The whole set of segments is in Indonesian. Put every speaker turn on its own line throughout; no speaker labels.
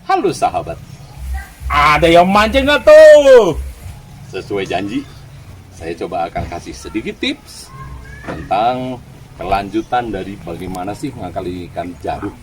Halo sahabat, ada yang mancing nggak tuh? Sesuai janji, saya coba akan kasih sedikit tips tentang kelanjutan dari bagaimana sih ngakali ikan jaruh,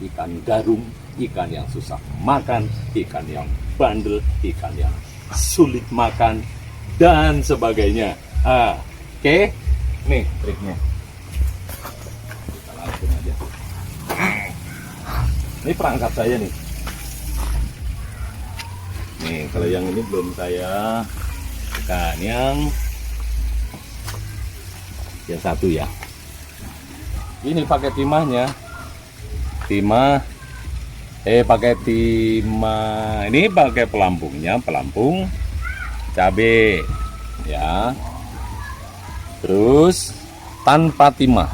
ikan garung, ikan yang susah makan, ikan yang bandel, ikan yang sulit makan, dan sebagainya. Oke, nih triknya. Kita langsung aja. Ini perangkap saya nih. Nih, kalau yang ini belum saya tekan, yang satu ya. Ini pakai timahnya. Pakai timah. Ini pakai pelampungnya, pelampung cabe ya. Terus tanpa timah.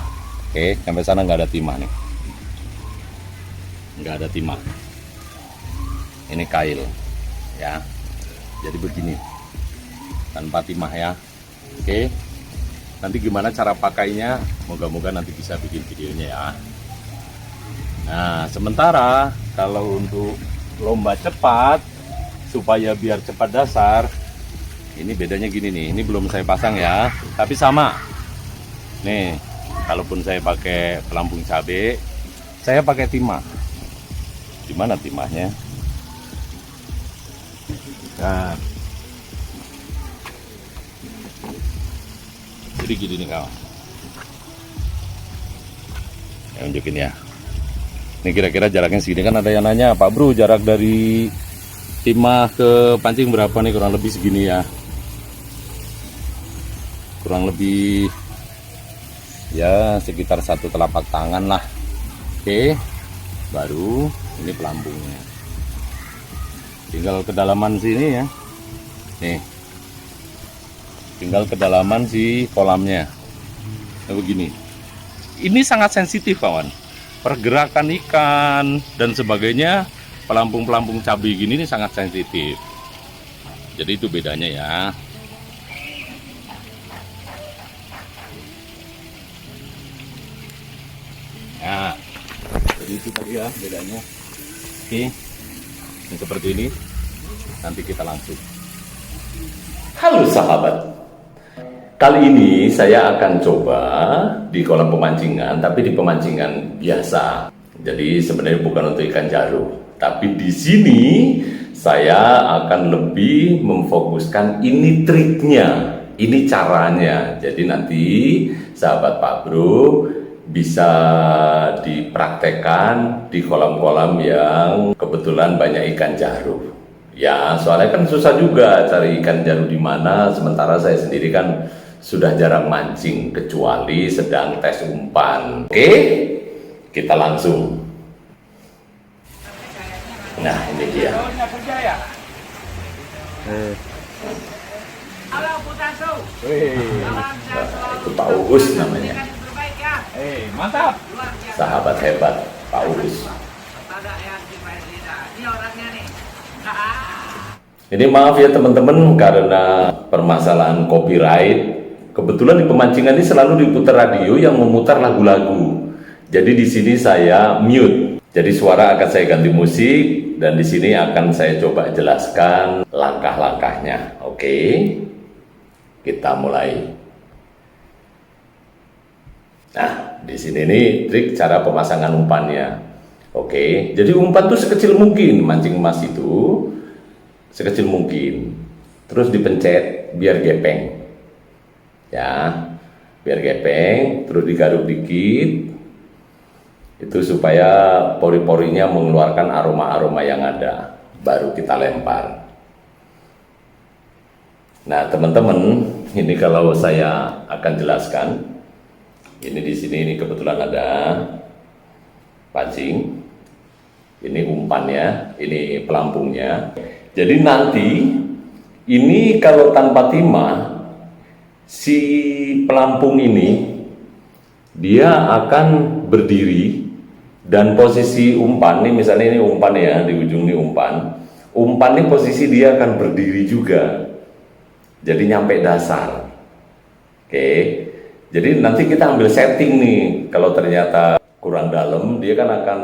Oke, sampai sana nggak ada timah nih. Nggak ada timah. Ini kail ya, jadi begini tanpa timah ya. Oke, nanti gimana cara pakainya, moga-moga nanti bisa bikin videonya ya. Nah, sementara kalau untuk lomba cepat supaya biar cepat dasar, ini bedanya gini nih, ini belum saya pasang ya, tapi sama nih. Kalaupun saya pakai pelampung cabe, saya pakai timah. Di mana timahnya? Nah, jadi gini nih kawan, saya unjukin ya. Ini kira-kira jaraknya segini. Kan ada yang nanya, Pak Bro, jarak dari timah ke pancing berapa nih? Kurang lebih segini ya, kurang lebih ya sekitar 1 telapak tangan lah. Oke, baru ini pelampungnya, tinggal kedalaman sini ya. Nih, tinggal kedalaman si kolamnya. Nah, begini. Ini sangat sensitif kawan. Pergerakan ikan dan sebagainya, pelampung-pelampung cabai gini ini sangat sensitif. Jadi itu bedanya ya. Nah, jadi itu tadi ya bedanya. Oke. Ini seperti ini. Nanti kita langsung. Halo sahabat. Kali ini saya akan coba di kolam pemancingan, tapi di pemancingan biasa. Jadi sebenarnya bukan untuk ikan jaruh, tapi di sini saya akan lebih memfokuskan ini triknya, ini caranya. Jadi nanti sahabat Pak Bro bisa dipraktekkan di kolam-kolam yang kebetulan banyak ikan jaruh. Ya, soalnya kan susah juga cari ikan jaruh di mana, sementara saya sendiri kan sudah jarang mancing kecuali sedang tes umpan. Oke, kita langsung. Nah, ini dia. Itu Pak Uus namanya.
Mantap.
Sahabat hebat Pak Uus. Ini maaf ya teman-teman, karena permasalahan copyright. Kebetulan di pemancingan ini selalu diputar radio yang memutar lagu-lagu. Jadi di sini saya mute. Jadi suara akan saya ganti musik, dan di sini akan saya coba jelaskan langkah-langkahnya. Oke, kita mulai. Nah, di sini nih trik cara pemasangan umpannya. Oke, jadi umpan tuh sekecil mungkin, mancing emas itu sekecil mungkin. Terus dipencet biar gepeng. Ya, biar gepeng, terus digaruk dikit. Itu supaya pori-porinya mengeluarkan aroma-aroma yang ada. Baru kita lempar. Nah, teman-teman, ini kalau saya akan jelaskan. Ini di sini ini kebetulan ada pancing. Ini umpannya, ini pelampungnya. Jadi nanti ini kalau tanpa timah, si pelampung ini dia akan berdiri, dan posisi umpan nih, misalnya ini umpan ya, di ujung ini umpan ini posisi dia akan berdiri juga, jadi nyampe dasar. Oke, jadi nanti kita ambil setting nih, kalau ternyata kurang dalam, dia kan akan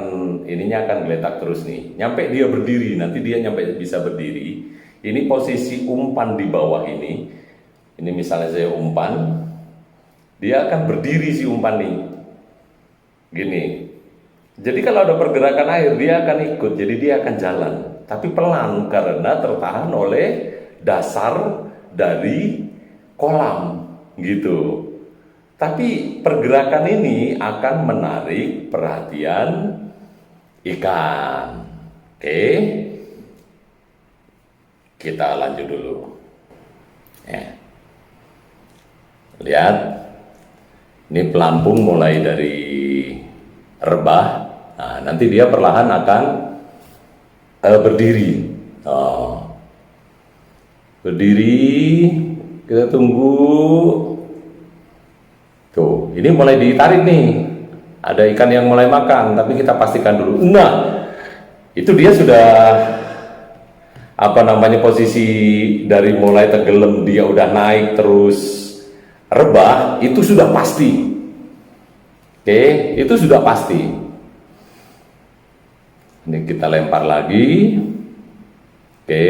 ininya akan geletak terus nih. Nyampe dia berdiri, nanti dia nyampe bisa berdiri. Ini posisi umpan di bawah ini. Ini misalnya saya umpan, dia akan berdiri si umpan nih. Gini. Jadi kalau ada pergerakan air, dia akan ikut, jadi dia akan jalan. Tapi pelan karena tertahan oleh dasar dari kolam gitu. Tapi pergerakan ini akan menarik perhatian ikan. Oke. Kita lanjut dulu. Ya. Lihat. Ini pelampung mulai dari rebah. Nah, nanti dia perlahan akan berdiri. Berdiri. Kita tunggu. Tuh, ini mulai ditarik nih. Ada ikan yang mulai makan, tapi kita pastikan dulu. Nah, itu dia sudah posisi dari mulai tenggelam dia udah naik terus rebah, itu sudah pasti. Oke, itu sudah pasti. Ini kita lempar lagi. Oke,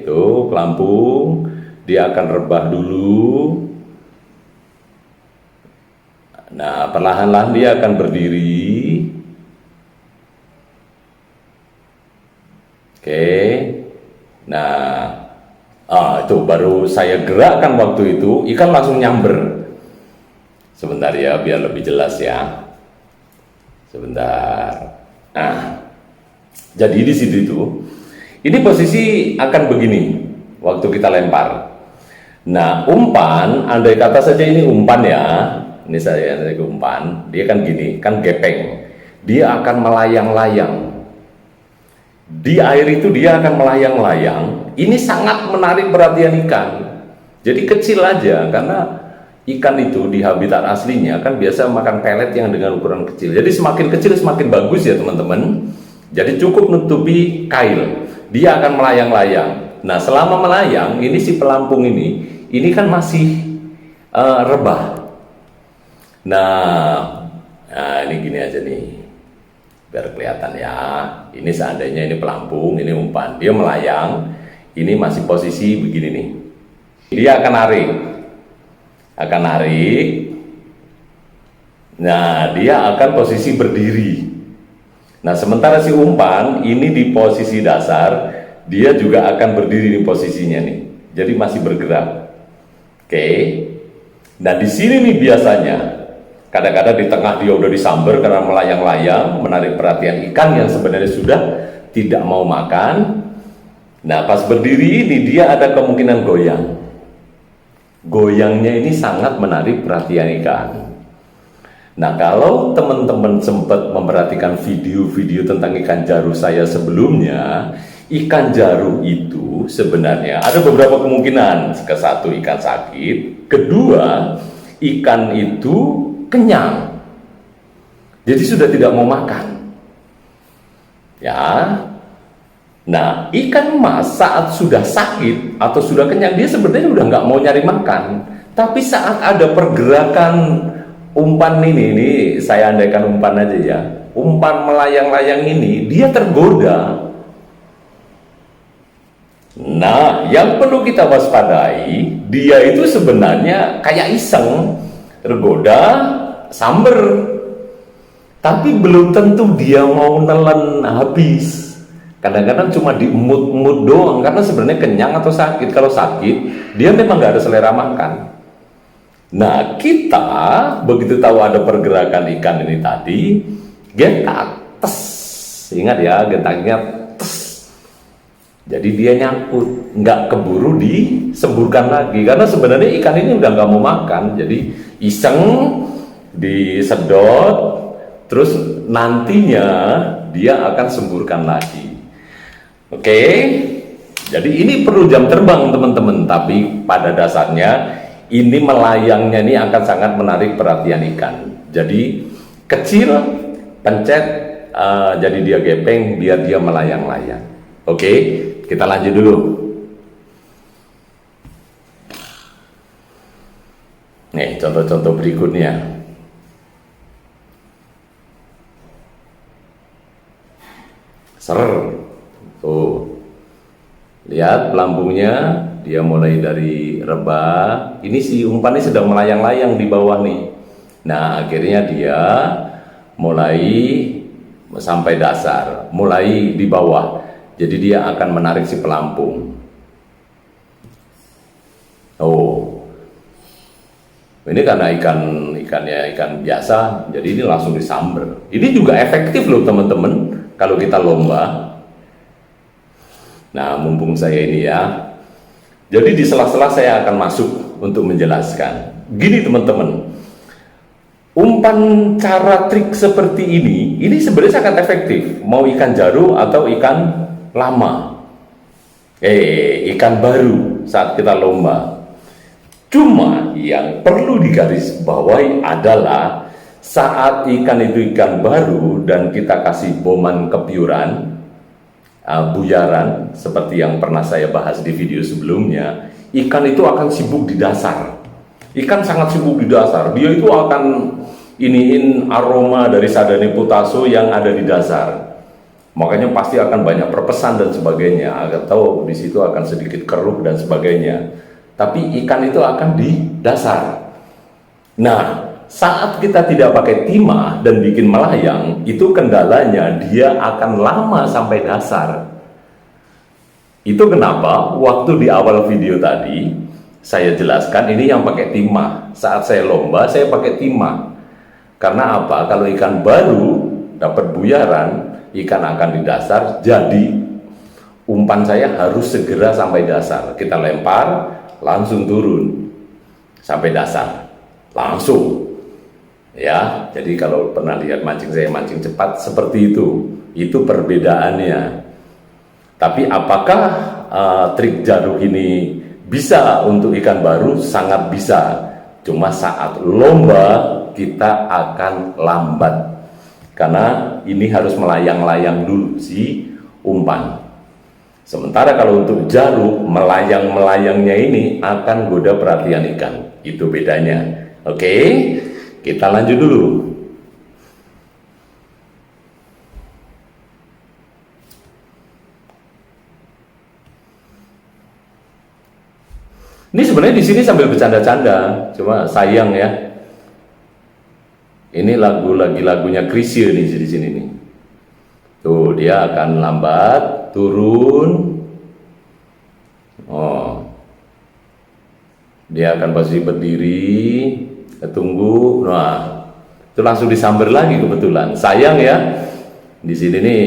tuh pelampung, dia akan rebah dulu. Nah, perlahan-lahan dia akan berdiri. Oke. Nah, itu baru saya gerakkan waktu itu, ikan langsung nyamber. Sebentar ya, biar lebih jelas ya. Sebentar. Nah, jadi di situ itu, ini posisi akan begini waktu kita lempar. Nah, umpan, andai kata saja ini umpan ya. Ini saya dari umpan, dia kan gini, kan gepeng. Dia akan melayang-layang. Di air itu dia akan melayang-layang. Ini sangat menarik perhatian ikan. Jadi kecil aja, karena ikan itu di habitat aslinya kan biasa makan pelet yang dengan ukuran kecil. Jadi semakin kecil semakin bagus ya teman-teman. Jadi cukup nutupi kail. Dia akan melayang-layang. Nah, selama melayang, ini si pelampung ini kan masih rebah. Nah, ini gini aja nih, biar kelihatan ya. Ini seandainya ini pelampung, ini umpan, dia melayang. Ini masih posisi begini nih. Dia akan narik. Nah, dia akan posisi berdiri. Nah, sementara si umpan ini di posisi dasar, dia juga akan berdiri di posisinya nih. Jadi masih bergerak. Oke. Nah, di sini nih biasanya kadang-kadang di tengah dia udah disambar karena melayang-layang, menarik perhatian ikan yang sebenarnya sudah tidak mau makan. Nah, pas berdiri ini dia ada kemungkinan goyang. Goyangnya ini sangat menarik perhatian ikan. Nah, kalau teman-teman sempat memperhatikan video-video tentang ikan jaru saya sebelumnya, ikan jaru itu sebenarnya ada beberapa kemungkinan. Satu, ikan sakit. Kedua, ikan itu kenyang, jadi sudah tidak mau makan ya. Nah, ikan mas saat sudah sakit atau sudah kenyang, dia sebenarnya udah nggak mau nyari makan. Tapi saat ada pergerakan umpan ini saya andaikan umpan aja ya, umpan melayang-layang ini, dia tergoda. Nah, yang perlu kita waspadai, dia itu sebenarnya kayak iseng, tergoda, samber, tapi belum tentu dia mau nelen habis. Kadang-kadang cuma diemut-emut doang, karena sebenarnya kenyang atau sakit. Kalau sakit, dia memang nggak ada selera makan. Nah, kita begitu tahu ada pergerakan ikan ini tadi, gentak, tes, ingat ya, gentaknya tes. Jadi dia nyangkut, nggak keburu disemburkan lagi, karena sebenarnya ikan ini udah nggak mau makan. Jadi iseng disedot, terus nantinya dia akan semburkan lagi. Oke, jadi ini perlu jam terbang teman-teman, tapi pada dasarnya ini melayangnya ini akan sangat menarik perhatian ikan. Jadi kecil, pencet, jadi dia gepeng biar dia melayang-layang. Oke, kita lanjut dulu. Nih contoh-contoh berikutnya. Ser. Tuh. Lihat pelampungnya, dia mulai dari rebah. Ini si umpannya sedang melayang-layang di bawah nih. Nah, akhirnya dia mulai sampai dasar, mulai di bawah. Jadi dia akan menarik si pelampung. Oh. Ini karena ikan biasa, jadi ini langsung disamber. Ini juga efektif loh teman-teman kalau kita lomba. Nah, mumpung saya ini ya, jadi di sela-sela saya akan masuk untuk menjelaskan. Gini teman-teman, umpan cara trik seperti ini sebenarnya sangat efektif. Mau ikan jaru atau ikan lama, ikan baru saat kita lomba. Cuma yang perlu digarisbawahi adalah saat ikan itu ikan baru dan kita kasih boman kepiuran, buyaran, seperti yang pernah saya bahas di video sebelumnya, ikan itu akan sibuk di dasar. Ikan sangat sibuk di dasar. Dia itu akan iniin aroma dari Sadane Putaso yang ada di dasar. Makanya pasti akan banyak perpesan dan sebagainya. Atau di situ akan sedikit keruh dan sebagainya. Tapi ikan itu akan di dasar. Nah, saat kita tidak pakai timah dan bikin melayang, itu kendalanya dia akan lama sampai dasar. Itu kenapa waktu di awal video tadi saya jelaskan ini yang pakai timah. Saat saya lomba saya pakai timah. Karena apa? Kalau ikan baru dapat buyaran, ikan akan di dasar, jadi umpan saya harus segera sampai dasar. Kita lempar, langsung turun sampai dasar. Langsung. Ya, jadi kalau pernah lihat mancing saya mancing cepat seperti itu perbedaannya. Tapi apakah trik jarum ini bisa untuk ikan baru? Sangat bisa. Cuma saat lomba kita akan lambat karena ini harus melayang-layang dulu si umpan. Sementara kalau untuk jarum, melayang-melayangnya ini akan goda perhatian ikan. Itu bedanya. Oke? Kita lanjut dulu. Ini sebenarnya di sini sambil bercanda-canda, cuma sayang ya. Ini lagunya Chrisye nih di sini nih. Tuh dia akan lambat turun. Oh, dia akan pasti berdiri. Tunggu, nah itu langsung disamber lagi kebetulan. Sayang ya, di sini nih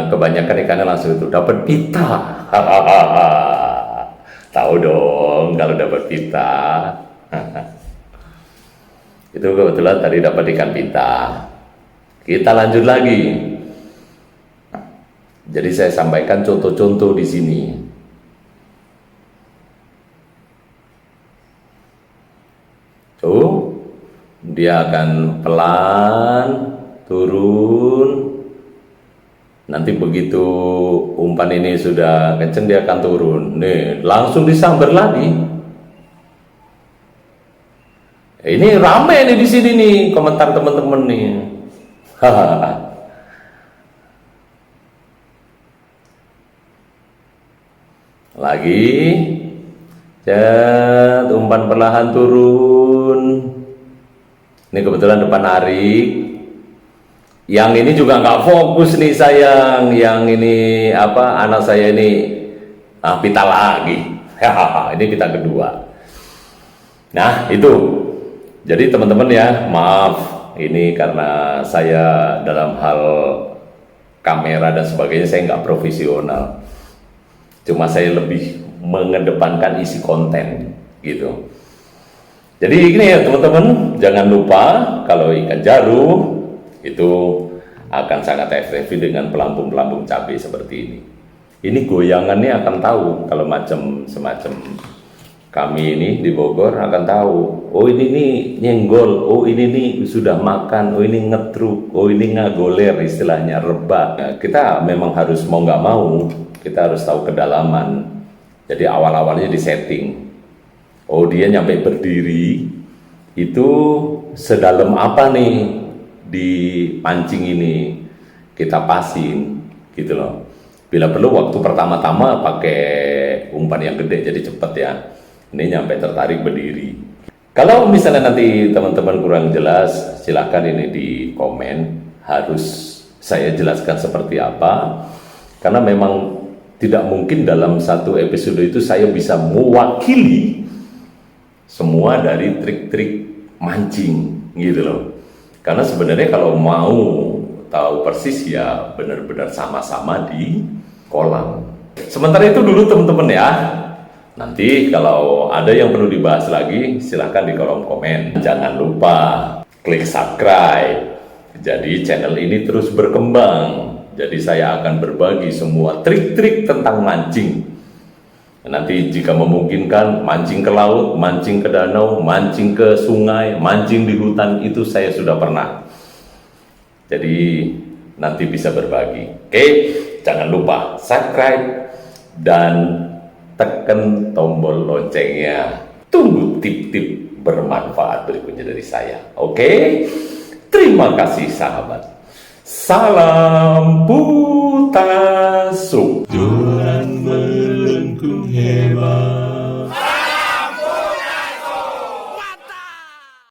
kebanyakan ikannya langsung itu dapat pita. Tahu dong kalau dapat pita. Itu kebetulan tadi dapat ikan pita. Kita lanjut lagi. Jadi saya sampaikan contoh-contoh di sini. Tuh, dia akan pelan turun. Nanti begitu umpan ini sudah kenceng dia akan turun. Nih, langsung disambar lagi. Ini rame nih di sini nih komentar teman-teman nih. Lagi. Cet, umpan perlahan turun. Ini kebetulan depan narik. Yang ini juga nggak fokus nih sayang. Yang ini apa? Anak saya ini pita lagi. Ini pita kedua. Nah itu. Jadi teman-teman ya, maaf. Ini karena saya dalam hal kamera dan sebagainya saya nggak profesional. Cuma saya lebih mengedepankan isi konten gitu. Jadi gini ya teman-teman, jangan lupa kalau ikan jaru itu akan sangat efektif dengan pelampung-pelampung cabai seperti ini. Ini goyangannya akan tahu kalau semacam kami ini di Bogor akan tahu. Oh ini nih nyenggol, oh ini nih sudah makan, oh ini ngetruk, oh ini ngagoler istilahnya rebah. Nah, kita memang harus mau nggak mau kita harus tahu kedalaman. Jadi awal-awalnya di setting. Oh dia nyampe berdiri itu sedalam apa nih di pancing ini. kita pasin gitu loh. Bila perlu waktu pertama-tama pakai umpan yang gede jadi cepet ya. Ini nyampe tertarik berdiri. Kalau misalnya nanti teman-teman kurang jelas, silahkan ini di komen. Harus saya jelaskan seperti apa. Karena memang tidak mungkin dalam satu episode itu saya bisa mewakili semua dari trik-trik mancing gitu loh. Karena sebenarnya kalau mau tahu persis ya benar-benar sama-sama di kolam. Sementara itu dulu teman-teman ya. Nanti kalau ada yang perlu dibahas lagi silahkan di kolom komen. Jangan lupa klik subscribe. Jadi channel ini terus berkembang. Jadi saya akan berbagi semua trik-trik tentang mancing. Nanti jika memungkinkan mancing ke laut, mancing ke danau, mancing ke sungai, mancing di hutan itu saya sudah pernah. Jadi nanti bisa berbagi. Oke, jangan lupa subscribe dan tekan tombol loncengnya. Tunggu tip-tip bermanfaat berikutnya dari saya. Oke, terima kasih sahabat. Salam Putasu.